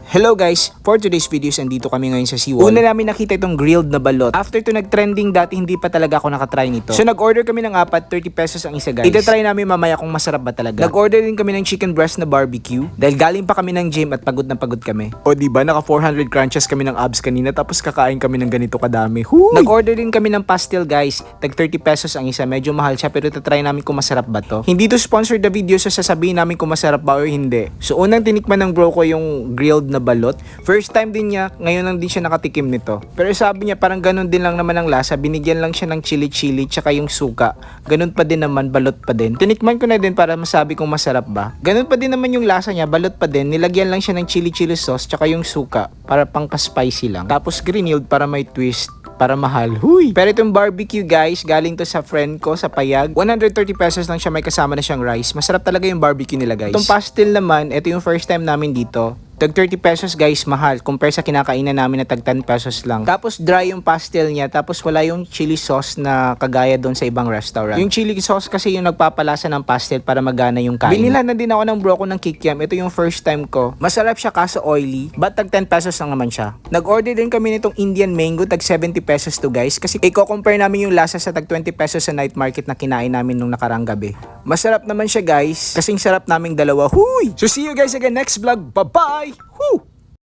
Hello guys! For today's videos, andito kami ngayon sa Seawall. Una namin nakita itong grilled na balot. After to nag-trending dati, hindi pa talaga ako nakatry nito. So nag-order kami ng 4, 30 pesos ang isa guys. Itatry namin mamaya kung masarap ba talaga. Nag-order din kami ng chicken breast na barbecue. Dahil galing pa kami ng gym at pagod na pagod kami. O diba, naka 400 crunches kami ng abs kanina tapos kakain kami ng ganito kadami. Huy! Nag-order din kami ng pastel guys. Tag 30 pesos ang isa. Medyo mahal siya pero itatry namin kung masarap ba to. Hindi to sponsored na video so sasabihin namin kung masarap ba o hindi. So unang tinikman ng bro ko yung grilled na balot. First time din niya, ngayon lang din siya nakatikim nito. Pero sabi niya parang ganun din lang naman ang lasa, binigyan lang siya ng chili-chili tsaka yung suka. Ganun pa din naman, balot pa din. Tinikman ko na din para masabi kung masarap ba. Ganun pa din naman yung lasa niya, balot pa din. Nilagyan lang siya ng chili-chili sauce tsaka yung suka para pang pa-spicy lang. Tapos grilled para may twist. Para mahal. Huy! Pero itong barbecue guys, galing to sa friend ko sa Payag. 130 pesos lang siya, may kasama na siyang rice. Masarap talaga yung barbecue nila guys. Itong pastel naman, ito yung first time namin dito. Tag 30 pesos guys, mahal. Compare sa kinakainan namin na tag 10 pesos lang. Tapos dry yung pastel niya. Tapos wala yung chili sauce na kagaya doon sa ibang restaurant. Yung chili sauce kasi yung nagpapalasa ng pastel para magana yung kain. Binila na din ako ng bro ko ng kikiam. Ito yung first time ko. Masarap siya kaso oily. But tag 10 pesos lang naman siya. Nag-order din kami nitong Indian mango. Tag 70 pesos to guys. Kasi i-compare namin yung lasa sa tag 20 pesos sa night market na kinain namin nung nakarang gabi. Masarap naman siya guys. Kasing sarap naming dalawa. Huy! So see you guys again next vlog. Bye-bye!